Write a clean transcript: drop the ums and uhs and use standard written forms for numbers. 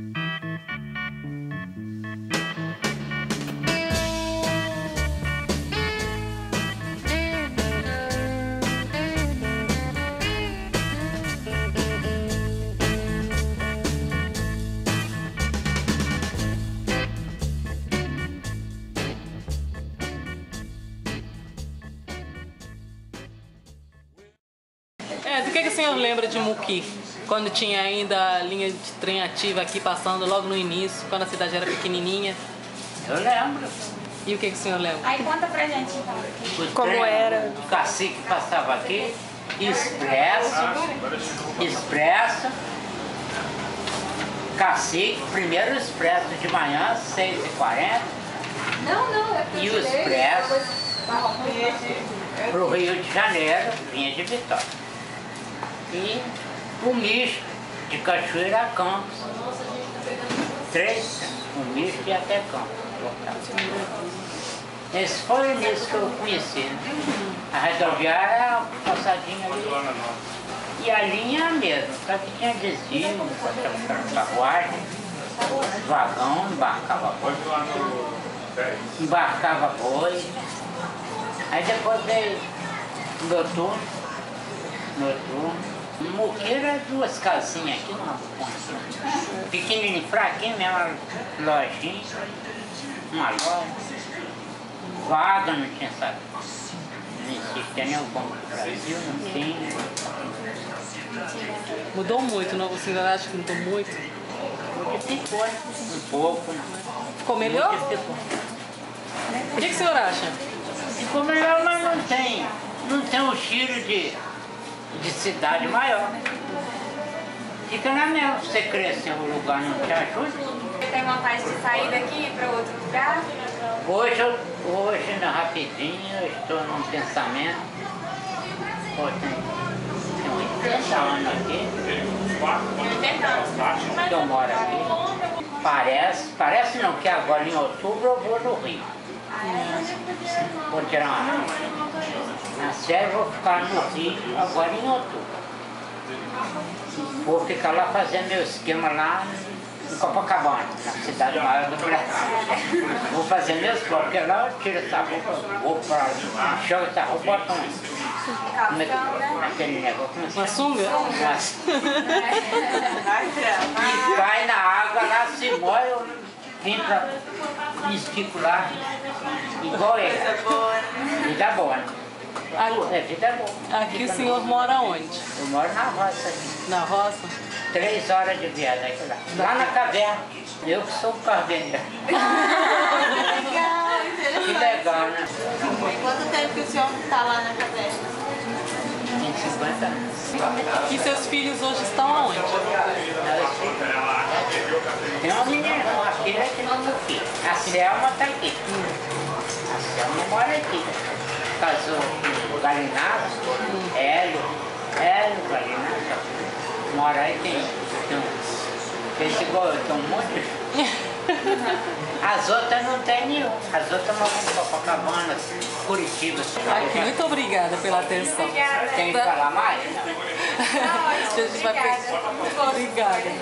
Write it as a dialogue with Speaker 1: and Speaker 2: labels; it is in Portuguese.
Speaker 1: Do que o senhor lembra de Muqui? Quando tinha ainda a linha de trem ativa aqui passando logo no início, quando a cidade era pequenininha?
Speaker 2: Eu lembro.
Speaker 1: E o que o senhor lembra?
Speaker 3: Aí conta pra gente então.
Speaker 1: Como era?
Speaker 2: O cacique passava aqui, expresso, cacique, primeiro expresso de manhã, 6h40.
Speaker 3: Não,
Speaker 2: E o expresso pro Rio de Janeiro, vinha de Vitória. E o misto de Cachoeira a Campos. 3, o misto e até Campos. Esse foi o início que eu conheci, né? A rodoviária, a passadinha ali. E a linha mesmo, só que tinha desvio, carruagem, vagão, embarcava boi. Aí depois veio noturno. Muqui era 2 casinhas aqui numa ponte. Pequenininho, fraquinho mesmo, uma lojinha, uma loja. Vaga não tinha, sabe? Não existia nem o Banco do Brasil, não tinha.
Speaker 1: Mudou muito, não? O senhor acha que mudou muito?
Speaker 2: Modificou, né? Um pouco.
Speaker 1: Ficou melhor?
Speaker 2: Modificou.
Speaker 1: O que o senhor acha?
Speaker 2: Ficou melhor, mas não tem o cheiro de cidade maior. Fica na mesma, você crescer o lugar não te ajuda.
Speaker 3: Você tem vontade de sair daqui e ir para outro lugar?
Speaker 2: Hoje rapidinho, eu estou num pensamento. Pô, tem 80 anos aqui.
Speaker 3: 80 anos.
Speaker 2: Que eu moro aqui. Parece não, que agora em outubro eu vou no Rio. Vou tirar na série, vou ficar no Rio agora em outubro. Vou ficar lá fazendo meu esquema lá em Copacabana, na cidade maior do Brasil. Vou fazer meus planos, porque lá eu tiro essa roupa, vou para lá, jogo essa roupa, boto aquele negócio.
Speaker 1: Uma sunga?
Speaker 2: E cai na água lá, se molha, eu vim para esticular igual ele. Vida boa, né? É vida boa.
Speaker 1: Aqui o senhor mora onde?
Speaker 2: Eu moro na roça aqui.
Speaker 1: Na roça?
Speaker 2: 3 horas de viagem aqui lá. Lá na caverna. Eu que sou o cardeneiro.
Speaker 3: Legal,
Speaker 2: Que legal, né?
Speaker 3: E quanto tempo que o senhor está lá na caverna?
Speaker 2: 50 anos.
Speaker 1: E seus filhos hoje estão aonde?
Speaker 2: Tem uma menina, uma filha que não é filho. A Selma está aqui. A Selma mora aqui. Casou com o Galinato, Hélio, Galinato. Mora aí, tem esse igual eu, tem um monte. As outras não tem nenhum. As outras moram em Copacabana, Curitiba.
Speaker 1: Aqui, muito obrigada pela atenção.
Speaker 3: Obrigada.
Speaker 2: Tem que falar mais?
Speaker 3: Não,
Speaker 1: A gente vai... Obrigada.